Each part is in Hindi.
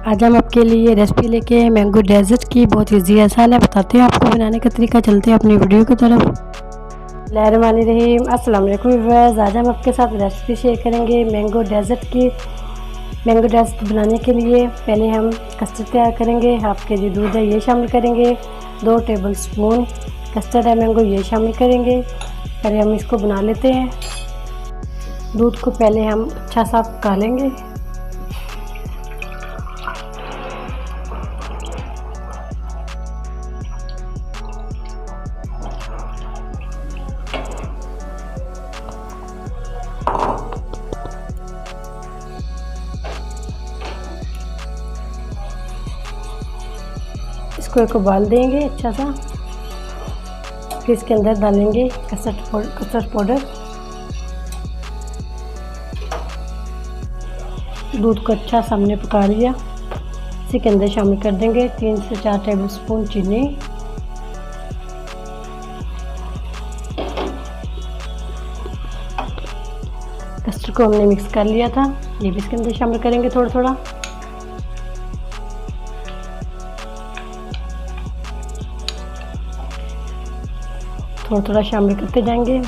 आज हम आपके लिए रेसिपी लेके आए मैंगो डेजर्ट की। बहुत इजी आसान है, बताते हैं आपको बनाने का तरीका। चलते हैं अपनी वीडियो की तरफ। बिस्मिल्लाहिर्रहमानिर्रहीम। अस्सलाम वालेकुम व्यूअर्स, आज हम आपके साथ रेसिपी शेयर करेंगे मैंगो डेजर्ट की। मैंगो डेजर्ट बनाने के लिए पहले हम कस्टर्ड तैयार करेंगे। हाफ के जी दूध है, ये शामिल करेंगे। 2 टेबल स्पून कस्टर्ड है मैंगो, ये शामिल करेंगे। पहले हम इसको बना लेते हैं। दूध को पहले हम अच्छा सा पका लेंगे। इसको एक उबाल देंगे अच्छा सा। फिर इसके अंदर डालेंगे कस्टर्ड पाउडर। दूध को अच्छा सा हमने पका लिया। इसी के अंदर शामिल कर देंगे 3 से 4 टेबल स्पून चीनी। कस्टर्ड को हमने मिक्स कर लिया था, ये भी इसके अंदर शामिल करेंगे थोड़ा थोड़ा। थोड़ा थोड़ा शामिल करते जाएंगे।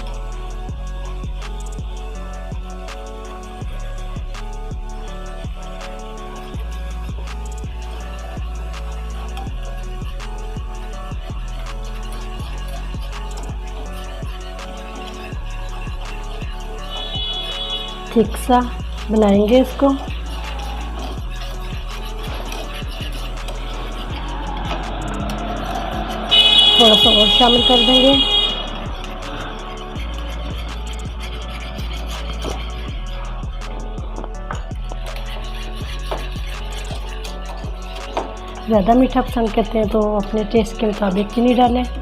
ठीक सा बनाएंगे इसको। थोड़ा सा और शामिल कर देंगे। ज़्यादा मीठा पसंद करते हैं तो अपने टेस्ट के मुताबिक चीनी डालें। इसको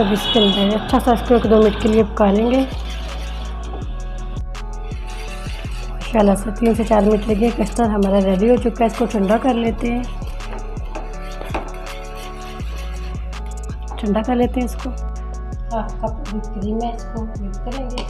भी इसके अंदर अच्छा सा इसको 1-2 मिनट के लिए पका लेंगे। माशाल्लाह से 3 से 4 मिनट लगे। कस्टर्ड हमारा रेडी हो चुका है। इसको ठंडा कर लेते हैं। ठंडा कर लेते हैं इसको। हाफ कप क्रीम है, इसको मिक्स करेंगे।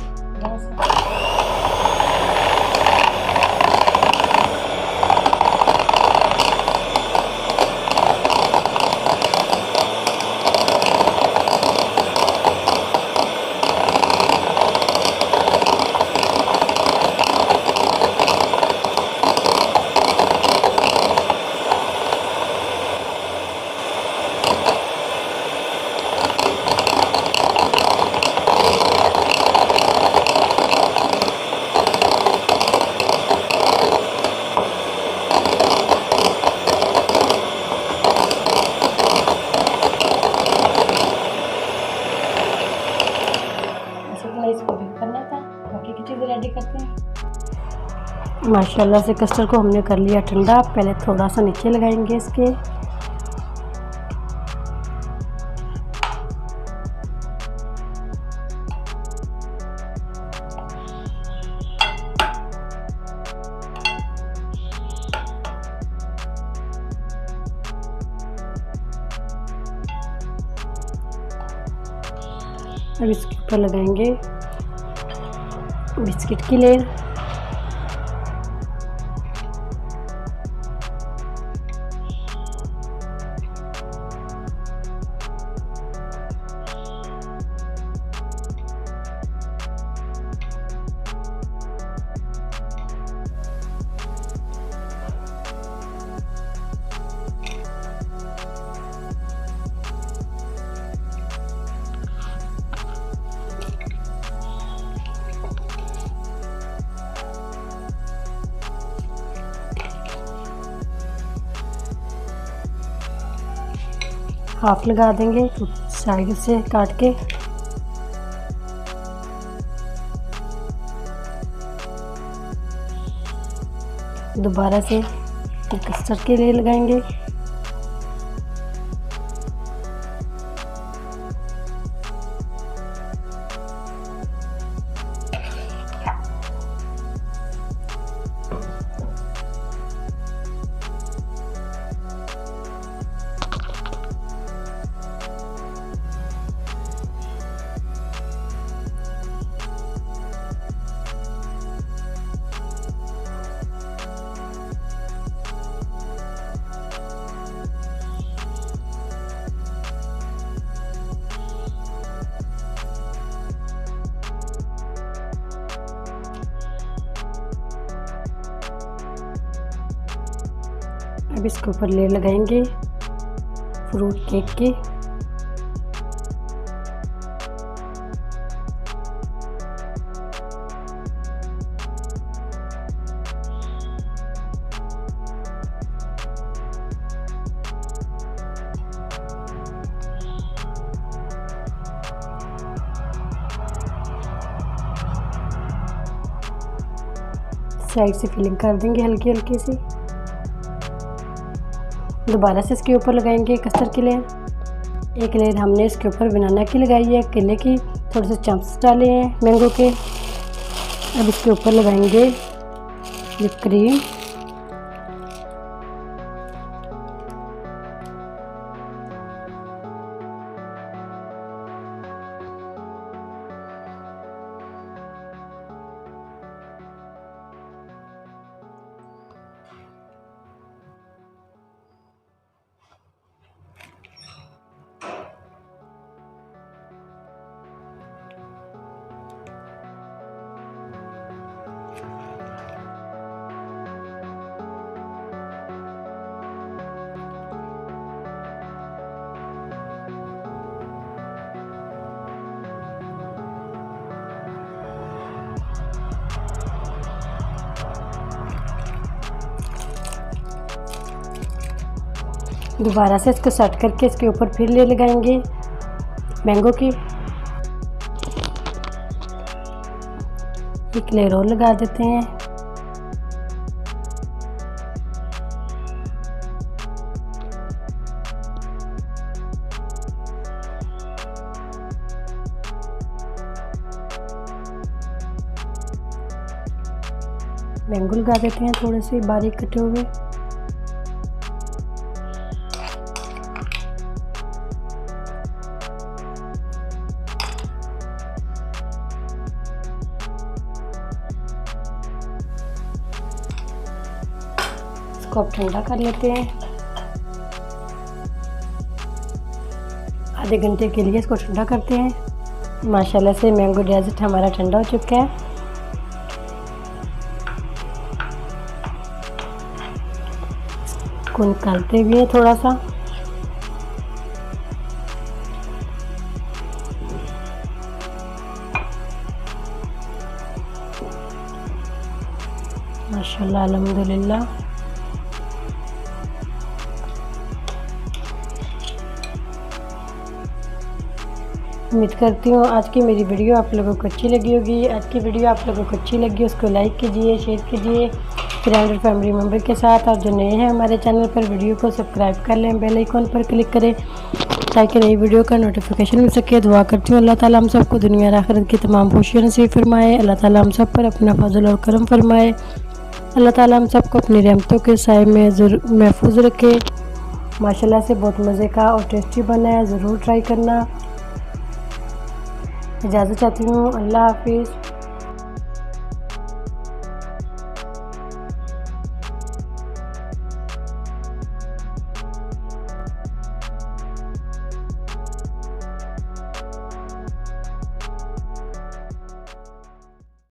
इसको भी करना था, बाकी की चीज़ें रेडी करते हैं। माशाल्लाह से कस्टर्ड को हमने कर लिया ठंडा। पहले थोड़ा सा नीचे लगाएंगे इसके। अब इसके ऊपर लगाएंगे बिस्किट की लेयर। हाफ लगा देंगे साइड से काट के। दोबारा से कस्टर्ड के लिए लगाएंगे। अब इसके ऊपर लेयर लगाएंगे फ्रूट केक की। साइड से फिलिंग कर देंगे हल्की हल्की सी। दोबारा से इसके ऊपर लगाएंगे कस्टर्ड की लेयर। एक लेयर हमने इसके ऊपर बनाना की लगाई है, केले की थोड़े से चंक्स डाले हैं मैंगो के। अब इसके ऊपर लगाएंगे विप क्रीम। दोबारा से इसको सेट करके इसके ऊपर फिर ले लगाएंगे मैंगो की। एक लेयर और लगा देते हैं। मैंगो लगा देते हैं थोड़े से बारीक कटे हुए। इसको अब ठंडा कर लेते हैं। आधे घंटे के लिए इसको ठंडा करते हैं। माशाल्लाह से मैंगो डेजर्ट हमारा ठंडा हो चुका है। इसको निकालते भी हैं थोड़ा सा। माशाल्लाह अल्हम्दुलिल्लाह। उम्मीद करती हूँ आज की मेरी वीडियो आप लोगों को अच्छी लगी होगी। आज की वीडियो आप लोगों को अच्छी लगी उसको लाइक कीजिए, शेयर कीजिए फ्रेंड और फैमिली मेम्बर के साथ। और जो नए हैं हमारे चैनल पर वीडियो को सब्सक्राइब कर लें, बेल आइकॉन पर क्लिक करें ताकि नई वीडियो का नोटिफिकेशन मिल सके। दुआ करती हूँ अल्लाह ताला हम सबको दुनिया और आखिरत की तमाम खुशियाँ नसीब फरमाए। अल्लाह ताला हम सब पर अपना फजल और करम फरमाए। अल्लाह ताला हम सबको अपनी रहमतों के साए में महफूज रखे। माशाल्लाह से बहुत मज़े का और टेस्टी बना है, ज़रूर ट्राई करना। इजाज़त चाहती हूँ, अल्लाह हाफिज़।